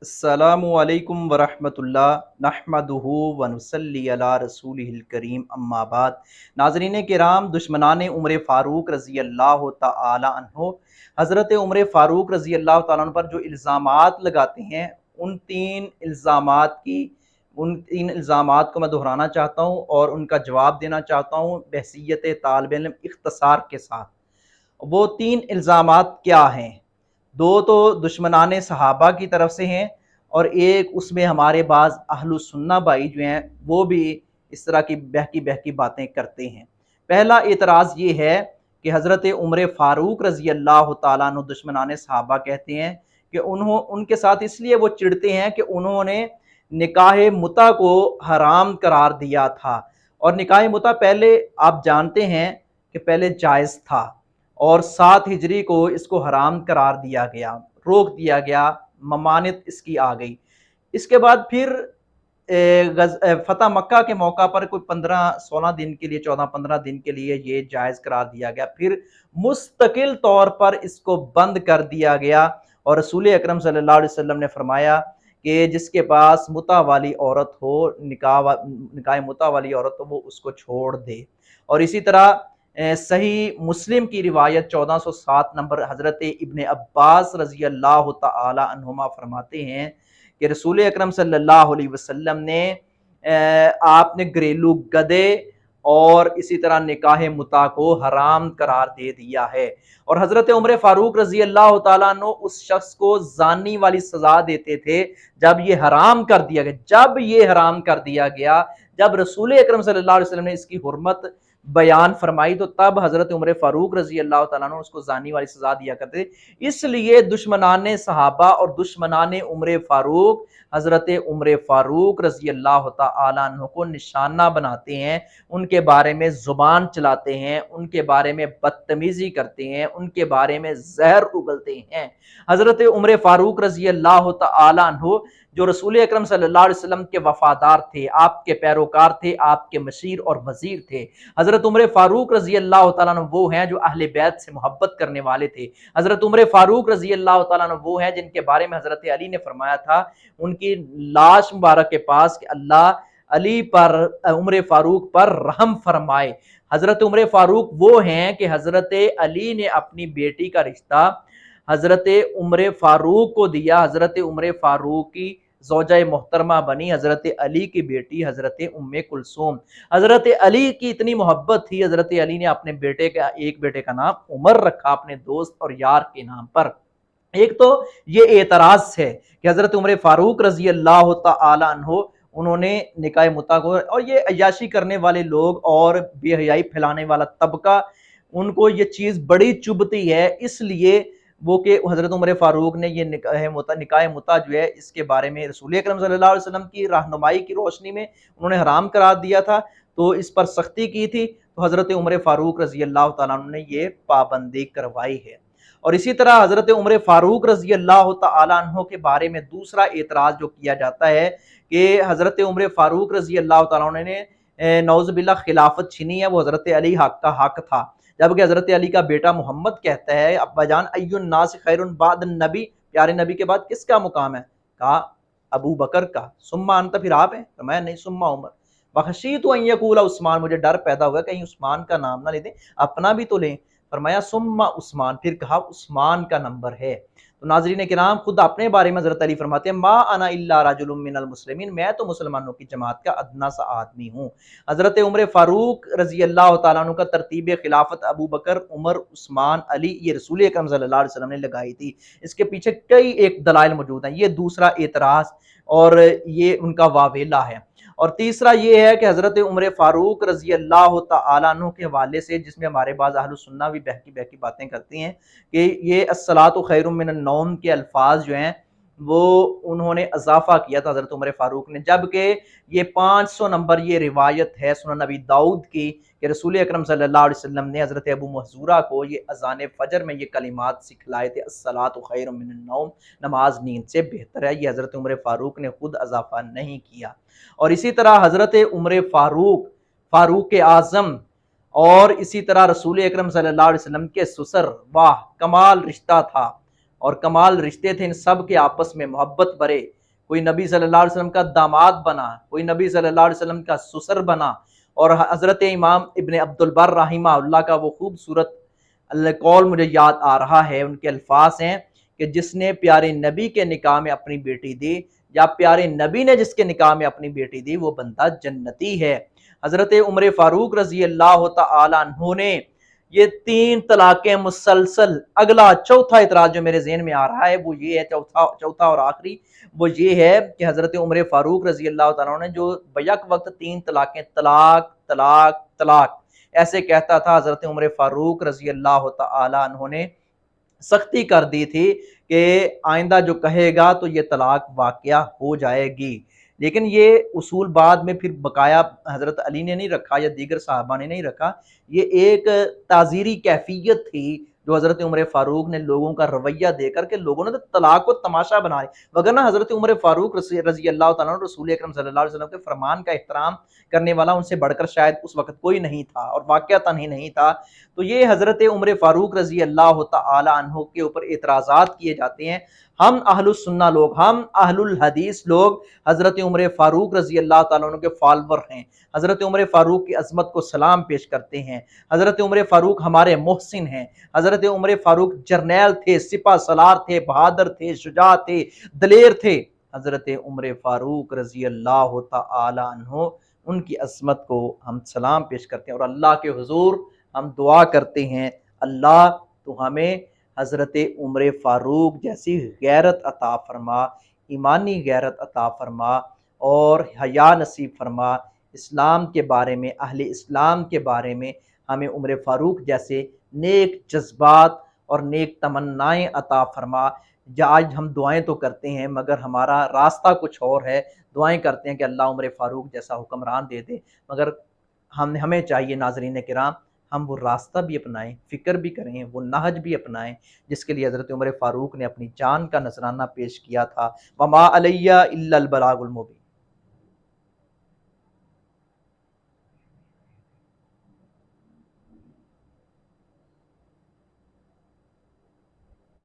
अस्सलामु अलैकुम वरहमतुल्लाह नहमदुहु व नुसल्ली अला रसूलिहिल करीम अम्मा बाद। नाज़रीन किराम, दुश्मनाने उम्र फ़ारूक रज़ी अल्लाह तआला अन्हो हज़रत उम्र फ़ारूक रज़ी अल्लाह तआला अन्हु पर जो इल्ज़ामात लगाते हैं, उन तीन इल्ज़ामात को मैं दोहराना चाहता हूँ और उनका जवाब देना चाहता हूँ बहसीयत तालिब इल्म इख्तिसार के साथ। वो तीन इल्ज़ामात क्या हैं? दो तो दुश्मनाने सहाबा की तरफ से हैं और एक उसमें हमारे बाज़ अहलुस्सुन्ना भाई जो हैं वो भी इस तरह की बहकी-बहकी बातें करते हैं। पहला एतराज़ ये है कि हज़रत उमर फ़ारूक रज़ी अल्लाह तआला अन्हु दुश्मनाने सहाबा कहते हैं कि उनके साथ इसलिए वो चिढ़ते हैं कि उन्होंने निकाह मुता को हराम करार दिया था। और निकाह मुता पहले आप जानते हैं कि पहले जायज़ था और 7 हिजरी को इसको हराम करार दिया गया, रोक दिया गया, ममानित इसकी आ गई। इसके बाद फिर फ़तह मक्का के मौका पर कोई 15-16 दिन के लिए, 14-15 दिन के लिए ये जायज़ करार दिया गया। फिर मुस्तकिल तौर पर इसको बंद कर दिया गया और रसूल अकरम सल्लल्लाहु अलैहि वसल्लम ने फरमाया कि जिसके पास मुता वाली औरत हो, निकाह मुता वाली औरत हो, वो उसको छोड़ दे। और इसी तरह सही मुस्लिम की रिवायत 1407 नंबर हज़रत इब्ने अब्बास रज़ी अल्लाह तआला अन्हुमा फरमाते हैं कि रसूल अकरम सल्लल्लाहु अलैहि वसल्लम ने आपने घरेलू गदे और इसी तरह निकाह मुता को हराम करार दे दिया है। और हज़रत उमर फ़ारूक रज़ी अल्लाह तआला अन्हु उस शख्स को ज़ानी वाली सज़ा देते थे जब ये हराम कर दिया गया। जब रसूल अकरम सल्लल्लाहु अलैहि वसल्लम ने इसकी हुर्मत बयान फरमाई तो तब हज़रत उमर फ़ारूक रज़ी अल्लाह तआला अन्हु उसको ज़ानी वाली सज़ा दिया करते थे। इसलिए दुश्मनाने सहाबा और दुश्मनाने उमर फ़ारूक हज़रत उमर फ़ारूक रज़ी अल्लाह तआला अन्हु को निशाना बनाते हैं, उनके बारे में ज़ुबान चलाते हैं, उनके बारे में बदतमीज़ी करते हैं, उनके बारे में ज़हर उगलते हैं। हज़रत उमर फ़ारूक रज़ी अल्लाह तआला अन्हु जो रसूल अकरम सल्लल्लाहु अलैहि वसल्लम के वफ़ादार थे, आपके पैरोकार थे, आपके मशीर और वज़ीर थे। हज़रत उमर फ़ारूक रज़ी अल्लाह तआला अन्हु वो हैं जो अहले बैत से मोहब्बत करने वाले थे। हज़रत उमर फ़ारूक रज़ी अल्लाह तआला अन्हु वो हैं जिनके बारे में हज़रत अली ने फरमाया था उनकी लाश मुबारक के पास कि अल्लाह अली पर उमर फ़ारूक पर रहम फरमाए। हज़रत उमर फ़ारूक वो हैं कि हज़रत अली ने अपनी बेटी का रिश्ता हज़रत उमर फ़ारूक को दिया। हज़रत उमर फ़ारूक की ज़ौजा मोहतरमा बनी हज़रत अली की बेटी हज़रत उम्मे कुलसूम। हज़रत अली की इतनी मोहब्बत थी, हज़रत अली ने अपने एक बेटे का नाम उमर रखा अपने दोस्त और यार के नाम पर। एक तो ये एतराज़ है कि हज़रत उमर फ़ारूक रज़ी अल्लाह तआला अन्हु उन्होंने निकाह मुता को, और ये अय्याशी करने वाले लोग और बेहयाई फैलाने वाला तबका, उनको ये चीज़ बड़ी चुभती है, इसलिए वो कि हज़रत उमर फ़ारूक ने ये निकाह मुता जो है इसके बारे में रसूल अकरम सल्लल्लाहु अलैहि वसल्लम की रहनुमाई की रोशनी में उन्होंने हराम करार दिया था, तो इस पर सख्ती की थी, तो हज़रत उमर फ़ारूक रज़ी अल्लाह तआला अन्हु ने ये पाबंदी करवाई है। और इसी तरह हज़रत उमर फ़ारूक रज़ी अल्लाह तआला अन्हु के बारे में दूसरा एतराज़ जो किया जाता है कि हज़रत उमर फ़ारूक रज़ी अल्लाह तआला अन्हु ने नऊज़ बिल्लाह खिलाफत छीनी है, वो हज़रत अली का हक था। जबकि हज़रत अली का बेटा मोहम्मद कहता है अब्बाजान अय्युन नास खैरुन बादन नबी, प्यारे नबी के बाद किसका मुकाम है? कहा अबू बकर का, सुम्मा अंत, फिर आप हैं? फरमाया नहीं, सुम्मा उमर। वखशीतु अन यकूला उस्मान, मुझे डर पैदा हुआ कहीं उस्मान का नाम ना ले दें, अपना भी तो लें। फरमाया सुम्मा उस्मान, फिर कहा उस्मान का नंबर है। तो नाज़रीन किराम, खुद अपने बारे में हज़रत अली फरमाते हैं मा अना इल्ला रजुलुम मिनल मुस्लिमीन, मैं तो मुसलमानों की जमात का अदना सा आदमी हूँ। हज़रत उमर फ़ारूक रज़ी अल्लाह तआला अन्हु का तरतीब खिलाफत अबू बकर, उमर, उस्मान, अली ये रसूल अकरम सल्लल्लाहु अलैहि वसल्लम ने लगाई थी। इसके पीछे कई एक दलाइल मौजूद हैं। ये दूसरा एतराज़ और ये उनका वावेला है। और तीसरा ये है कि हज़रत उमर फ़ारूक रज़ी अल्लाह तआला अन्हु के हवाले से, जिसमें हमारे बाज़ अहलुस सुन्ना भी बहकी-बहकी बातें करती हैं कि ये अस्सलातु खैरुम मिनन नौम के अल्फाज जो हैं वो उन्होंने इज़ाफ़ा किया था हज़रत उमर फ़ारूक ने, जबकि ये 500 नंबर ये रिवायत है सुनन नबी दाऊद की कि रसूल अकरम सल्लल्लाहु अलैहि वसल्लम ने हज़रत अबू महज़ूरा को ये अज़ान फ़जर में ये कलिमात सिखलाए थे, अस्सलातु खैरुम मिनन नौम, नमाज नींद से बेहतर है। ये हज़रत उमर फ़ारूक ने खुद इज़ाफ़ा नहीं किया। और इसी तरह हज़रत उमर फ़ारूक, फ़ारूक आज़म और इसी तरह रसूल अकरम सल्लल्लाहु अलैहि वसल्लम के ससुर, वाह कमाल रिश्ता था। और कमाल रिश्ते थे इन सब के आपस में मोहब्बत भरे। कोई नबी सल्लल्लाहु अलैहि वसल्लम का दामाद बना, कोई नबी सल्लल्लाहु अलैहि वसल्लम का ससुर बना। और हज़रत इमाम इब्न अब्दुल बर रहिमहुल्लाह का वो खूबसूरत कौल मुझे याद आ रहा है, उनके अल्फाज हैं कि जिसने प्यारे नबी के निकाह में अपनी बेटी दी या प्यारे नबी ने जिसके निकाह में अपनी बेटी दी वो बंदा जन्नती है। हज़रत उमर फारूक रजी अल्लाह तआला अन्हु ने ये 3 तलाक़ें मुसलसल, अगला चौथा इतराज़ जो मेरे ज़हन में आ रहा है वो ये है, चौथा और आखिरी वो ये है कि हज़रत उमर फारूक रजी अल्लाह तआला अन्हु ने जो बैक वक्त 3 तलाक़ें, तलाक तलाक तलाक ऐसे कहता था, हज़रत उमर फारूक रजी अल्लाह तआला अन्हु ने सख्ती कर दी थी कि आइंदा जो कहेगा तो ये तलाक वाक़या हो जाएगी। लेकिन ये उसूल बाद में फिर बकाया हज़रत अली ने नहीं रखा या दीगर सहाबा ने नहीं रखा। ये एक ताज़ीरी कैफ़ियत थी जो हज़रत उमर फ़ारूक ने लोगों का रवैया देकर के लोगों ने तो तलाक को तमाशा बनाया। वरना हज़रत उमर फ़ारूक रज़ी अल्लाह तआला अन्हु रसूल अकरम सल्लल्लाहु अलैहि वसल्लम के फरमान का एहतराम करने वाला उनसे बढ़कर शायद उस वक़्त कोई नहीं था और वाक़यातन ही नहीं था। तो ये हज़रत उमर फ़ारूक रज़ी अल्लाह तआला अन्हु के ऊपर एतराज़ात किए जाते हैं। हम अहलुस सुन्ना लोग, हम अहलुल हदीस लोग हज़रत उमर फ़ारूक रज़ी अल्लाह तआला अन्हु के फॉलोवर हैं। हज़रत उमर फ़ारूक की अज़मत को सलाम पेश करते हैं। हज़रत उमर फ़ारूक हमारे मोहसिन हैं। हज़रत उमर फ़ारूक जर्नैल थे, सिपह सलार थे, बहादुर थे, शुजा थे, दलेर थे। हज़रत उमर फ़ारूक रज़ी अल्लाह तआला अन्हु उनकी अज़मत को हम सलाम पेश करते हैं और अल्लाह के हुज़ूर हम दुआ करते हैं, अल्लाह तो हमें हज़रत उमर फ़ारूक जैसी गैरत अता फ़रमा, ईमानी गैरत अता फ़रमा और हया नसीब फ़रमा। इस्लाम के बारे में, अहले इस्लाम के बारे में हमें उमर फ़ारूक जैसे नेक जज्बात और नेक तमन्नाएँ अता फ़रमा। आज हम दुआएँ तो करते हैं मगर हमारा रास्ता कुछ और है। दुआएँ करते हैं कि अल्लाह उमर फ़ारूक जैसा हुक्मरान दे दे, मगर हमें चाहिए नाज़रीन किराम हम वो रास्ता भी अपनाएँ, फ़िक्र भी करें, वो नहज भी अपनाएँ जिसके लिए हज़रत उमर फ़ारूक ने अपनी जान का नज़राना पेश किया था। वमा अलैया इल्लल बलागुल मुबीन।